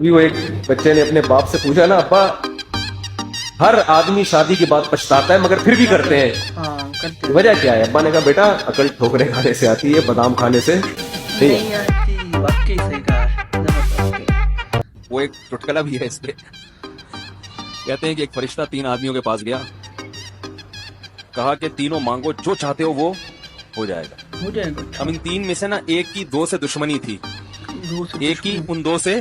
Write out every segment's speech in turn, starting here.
अभी वो एक बच्चे ने अपने बाप से पूछा ना, अब्बा हर आदमी शादी के बाद पछताता है मगर फिर भी करते हैं, हाँ करते हैं। वजह क्या है? अब्बा ने कहा बेटा अकल ठोकरे खाने से आती है, बादाम खाने से नहीं। आती, वाकई सही कहा है, जबरदस्त। वो एक चुटकुला भी है इस पे। कहते हैं कि एक फरिश्ता 3 आदमियों के पास गया, कहा कि तीनों मांगो जो चाहते हो वो हो जाएगा। हो जाएगा। अब इन 3 में से ना एक की 2 से दुश्मनी थी, दो से एक की उन 2 से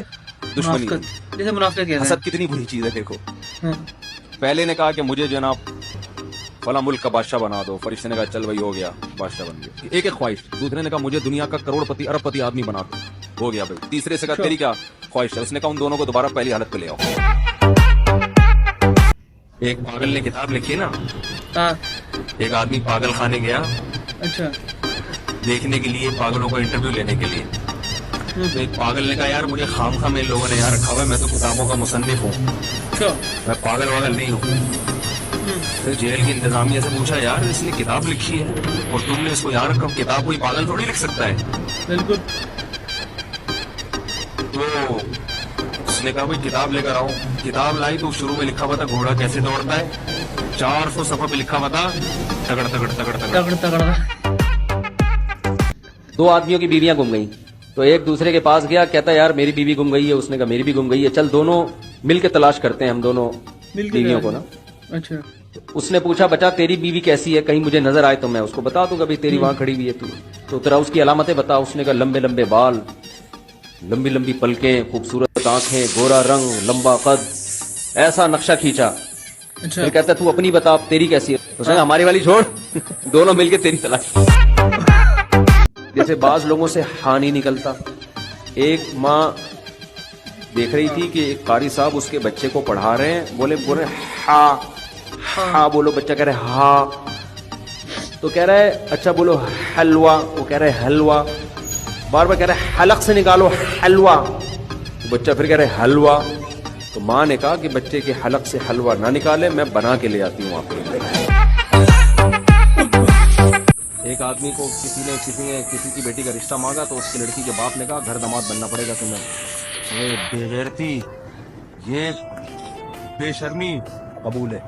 दुश्मनी थी। मुनाफिकत, जैसे मुनाफिकत कहते हैं। हसद कितनी बुरी चीज है देखो। हाँ, पहले ने कहा कि मुझे जनाब फला मुल्क का बादशाह बना दो, फरिश्ते ने कहा चल भाई हो गया, बादशाह बन गया। एक एक ख्वाहिश। दूसरे ने कहा मुझे दुनिया का करोड़पति अरबपति आदमी बना दो, हो गया भाई। तीसरे से कहा तेरी क्या ख्वाहिश है? उसने कहा उन दोनों को दोबारा पहली हालत पे ले आओ। एक पागल ने किताब लिखी ना, हाँ, एक आदमी पागल खाने गया अच्छा। देखने के लिए, पागलों का इंटरव्यू लेने के लिए। तो एक पागल ने कहा यार मुझे खाम खाम इन लोगों ने यार रखा हुआ है, मैं तो किताबों का मुसन्निफ हूँ, अच्छा। मैं पागल वागल नहीं हूँ। फिर जेल की इंतजामिया से पूछा यार इसने किताब लिखी है और तुमने इसको यहाँ रखा, किताब कोई पागल थोड़ी लिख सकता है। बिल्कुल। तो उसने कहा भाई किताब लेकर आओ। किताब लाई तो शुरू में लिखा हुआ था घोड़ा कैसे दौड़ता है, 400 सफा पे लिखा हुआ था तगड़ तगड़ तगड़ तगड़। तगड़ तगड़ा। 2 आदमियों की बीवियां गुम गई, तो एक दूसरे के पास गया, कहता यार मेरी बीवी गुम गई है, उसने कहा मेरी भी गुम गई है, चल दोनों मिल के तलाश करते हैं हम दोनों मिल के बीवियों गए। को ना। अच्छा। उसने पूछा बचा तेरी बीवी कैसी है, कहीं मुझे नजर आए तो मैं उसको बता दूंगा भाई तेरी वहां खड़ी हुई है तू, तो तेरा उसकी अलामतें बता। उसने कहा लंबे लंबे बाल, लंबी लंबी पलकें, खूबसूरत आंखें, गोरा रंग, लंबा कद, ऐसा नक्शा खींचा। अच्छा। फिर कहता तू अपनी बता तेरी कैसी है? उसने कहा हमारी वाली छोड़ दोनों मिलके तेरी तलाश। जैसे बाज लोगों से हाँ नहीं निकलता। एक माँ देख रही थी कि एक कारी साहब उसके बच्चे को पढ़ा रहे हैं, बोले हाँ हाँ बोलो, बच्चा कह रहा है हाँ, तो कह रहा है अच्छा बोलो हलवा, वो कह रहा है हलवा, बार बार कह रहा है हलक से निकालो हलवा, तो बच्चा फिर कह रहा है हलवा। तो माँ ने कहा कि बच्चे के हलक से हलवा ना निकाले, मैं बना के ले आती हूँ आपके। एक आदमी को किसी की बेटी का रिश्ता मांगा, तो उसकी लड़की के बाप ने कहा घर दामाद बनना पड़ेगा तुम्हें। ये बेगैरती, ये बेशर्मी कबूल है।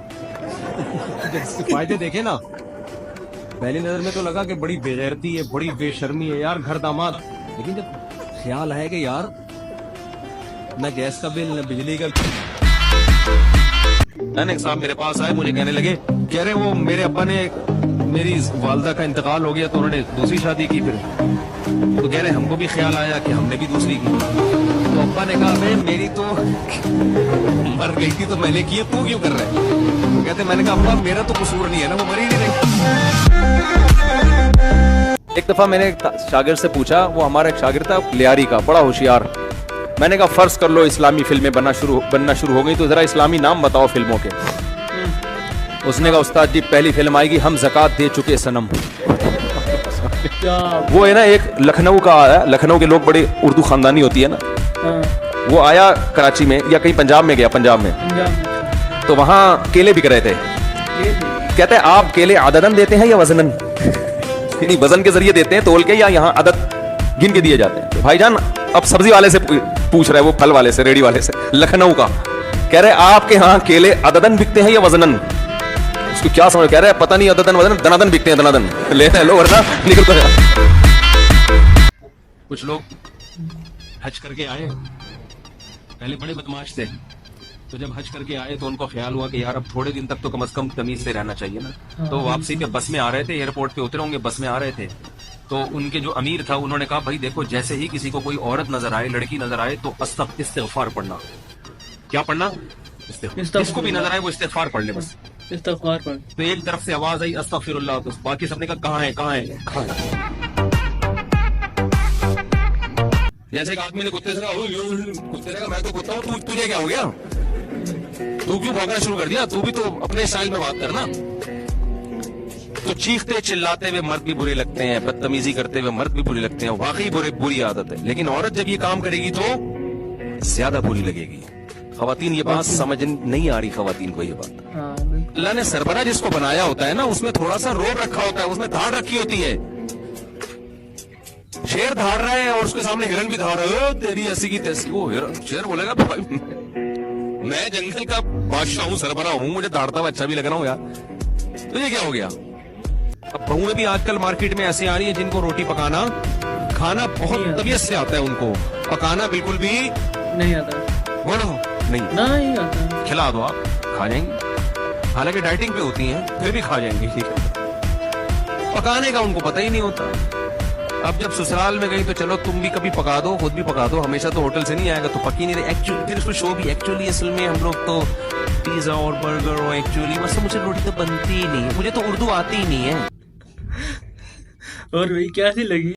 इसके फायदे देखे ना, पहली नजर में तो लगा कि बड़ी बेगैरती है, बड़ी बेशर्मी है यार घर दामाद, लेकिन जब ख्याल है कि यार न गैस का बिल न बिजली का। एक साहब मेरे पास आए, मुझे कहने लगे, कह रहे वो मेरे अब्बा ने, मेरी वालदा का इंतकाल हो गया तो उन्होंने दूसरी शादी की, फिर तो कह रहे हमको भी ख्याल आया कि हमने भी दूसरी की। तो अब्बा ने कहा मैं मेरी तो मर गई थी तो मैंने की, तू क्यों कर रहा है? तो कहते मैंने कहा अब्बा मेरा तो कसूर नहीं है ना, वो मरी नहीं रही। एक दफा मैंने एक शागिर्द से पूछा, वो हमारा एक शागिर्द था लियारी का, बड़ा होशियार। मैंने कहा फर्ज कर लो इस्लामी फिल्में बनना शुरू हो गई, तो जरा इस्लामी नाम बताओ फिल्मों के। उसने कहा उस्ताद जी पहली फिल्म आएगी हम ज़कात दे चुके सनम। वो है ना एक लखनऊ का आया, लखनऊ के लोग बड़े उर्दू खानदानी होती है ना, हाँ, वो आया कराची में या कहीं पंजाब में गया, पंजाब में, तो वहाँ केले बिक रहे थे। कहते हैं आप केले आददन देते हैं या वजनन? नहीं वजन के जरिए देते हैं तोल के, या यहाँ आदत गिन के दिए जाते हैं? तो भाईजान अब सब्जी वाले से पूछ रहे हैं, वो फल वाले से, रेडी वाले से, लखनऊ का, कह रहे आपके यहाँ केले आददन बिकते हैं या वजनन? उसको क्या समझ, कह रहे हैं पता नहीं अददन वजन, दनादन बिकते हैं, दनादन लेते हैं लोग, वरना निकल कर। कुछ लोग हज करके आए, पहले बड़े बदमाश थे, तो जब हज करके आए तो उनको ख्याल हुआ कि यार अब थोड़े दिन तक तो कम से कम तमीज से रहना चाहिए ना। तो वापसी पे बस में आ रहे थे, एयरपोर्ट पे उतरे होंगे, बस में आ रहे थे, तो उनके जो अमीर था उन्होंने कहा भाई देखो जैसे ही किसी को कोई औरत नजर आए, लड़की नजर आए, तो इस्तिग़फ़ार पढ़ना। क्या पढ़ना? जिसको भी नजर आए वो इस्तिग़फ़ार पढ़ ले बस, इस्तिग़फ़ार पढ़। तो एक तरफ से आवाज आई अस्तग़फ़िरुल्लाह, तो बाकी सबने कहा कहाँ है कहाँ है कहाँ है। जैसे एक आदमी ने कुत्ते से कहा कुत्ते ने कहा मैं तो कुत्ता हूँ, तुझे क्या हो गया, तू क्यों भागना शुरू कर दिया, तू भी तो अपने स्टाइल में बात करना। तो चीखते चिल्लाते हुए मर्द भी बुरे लगते हैं, बदतमीजी करते हुए मर्द भी बुरे लगते हैं, वाकई बुरी आदत है। लेकिन औरत जब ये काम करेगी तो ज्यादा बुरी लगेगी। खवातीन ये बात समझ नहीं आ रही, खवातीन को ये बात। अल्लाह ने सरबरा जिसको बनाया होता है ना, उसमें थोड़ा सा रोब रखा होता है, उसमें धाड़ रखी होती है। शेर धाड़ रहा है और उसके सामने हिरन भी धाड़ रहा है, तेरी ऐसी की तैसी। वो हिरन शेर बोलेगा भाई मैं जंगल का बादशाह हूँ, सरबरा हूँ, मुझे धाड़ता हुआ अच्छा भी लग रहा हूँ यार, तो ये क्या हो गया। अब बहुएं भी आजकल मार्केट में ऐसी आ रही है जिनको रोटी पकाना खाना बहुत तबीयत से आता है, उनको पकाना बिल्कुल भी नहीं आता। बोलो नहीं नहीं आता। खिला दो आप खा जाएंगे, हालांकि डाइटिंग पे होती हैं फिर भी खा जाएंगे, ठीक है। पकाने का उनको पता ही नहीं होता। अब जब ससुराल में गई तो चलो तुम भी कभी पका दो, खुद भी पका दो, हमेशा तो होटल से नहीं आएगा तो पकी नहीं रही। एक्चुअली फिर उसको शो भी एक्चुअली असल में हम लोग तो पिज्जा और बर्गर और एक्चुअली बस मुझे रोटी तो बनती ही नहीं है, मुझे तो उर्दू आती ही नहीं है। और वही क्या सी लगी।